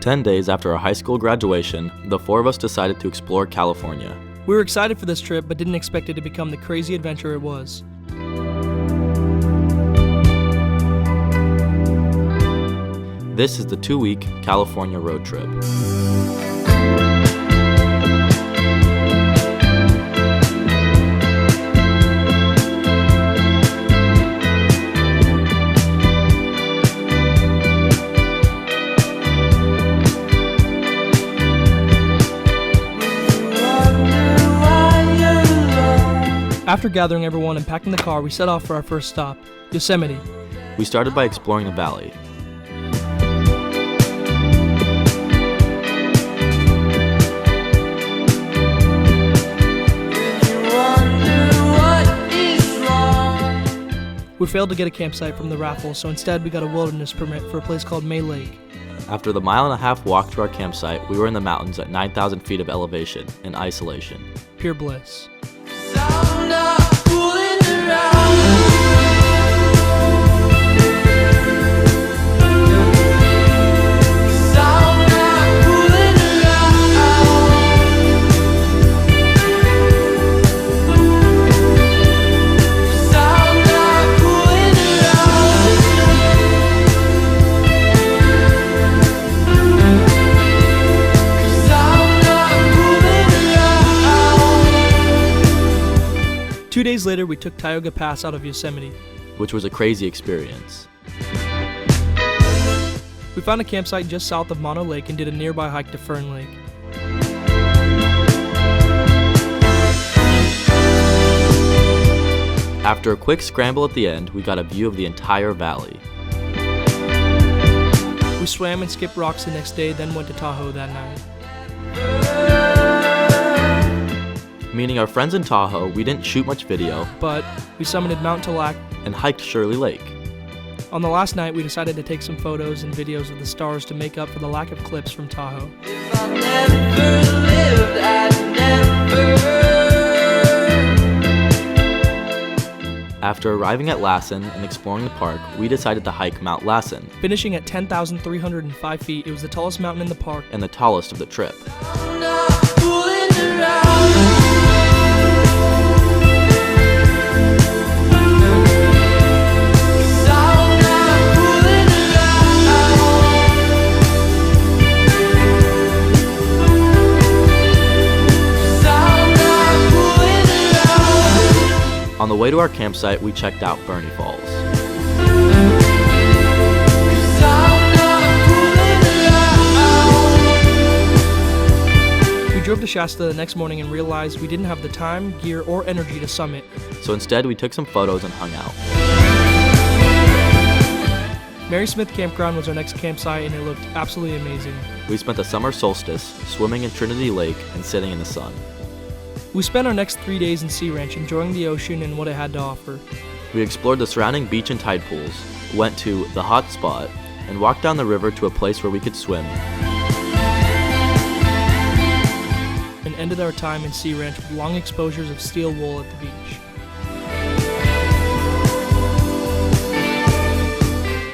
10 days after our high school graduation, the four of us decided to explore California. We were excited for this trip, but didn't expect it to become the crazy adventure it was. This is the 2-week California road trip. After gathering everyone and packing the car, we set off for our first stop, Yosemite. We started by exploring the valley. We failed to get a campsite from the raffle, so instead we got a wilderness permit for a place called May Lake. After the 1.5-mile walk to our campsite, we were in the mountains at 9,000 feet of elevation, in isolation. Pure bliss. Two days later, we took Tioga Pass out of Yosemite, which was a crazy experience. We found a campsite just south of Mono Lake and did a nearby hike to Fern Lake. After a quick scramble at the end, we got a view of the entire valley. We swam and skipped rocks the next day, then went to Tahoe that night. Meeting our friends in Tahoe, we didn't shoot much video, but we summited Mount Talac and hiked Shirley Lake. On the last night, we decided to take some photos and videos of the stars to make up for the lack of clips from Tahoe. After arriving at Lassen and exploring the park, we decided to hike Mount Lassen. Finishing at 10,305 feet, it was the tallest mountain in the park and the tallest of the trip. On the way to our campsite, we checked out Bernie Falls. We drove to Shasta the next morning and realized we didn't have the time, gear, or energy to summit. So instead, we took some photos and hung out. Mary Smith Campground was our next campsite and it looked absolutely amazing. We spent the summer solstice swimming in Trinity Lake and sitting in the sun. We spent our next 3 days in Sea Ranch enjoying the ocean and what it had to offer. We explored the surrounding beach and tide pools, went to the hot spot, and walked down the river to a place where we could swim. And ended our time in Sea Ranch with long exposures of steel wool at the beach.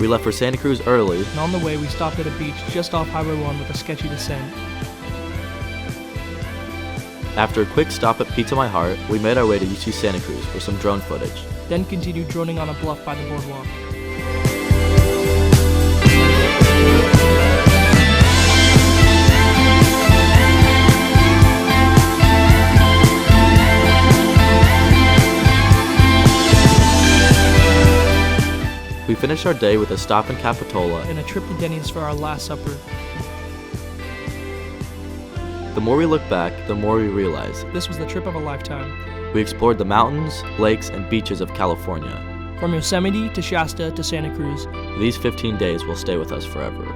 We left for Santa Cruz early, and on the way we stopped at a beach just off Highway 1 with a sketchy descent. After a quick stop at Pizza My Heart, we made our way to UC Santa Cruz for some drone footage. Then continued droning on a bluff by the boardwalk. We finished our day with a stop in Capitola and a trip to Denny's for our last supper. The more we look back, the more we realize this was the trip of a lifetime. We explored the mountains, lakes, and beaches of California. From Yosemite to Shasta to Santa Cruz. These 15 days will stay with us forever.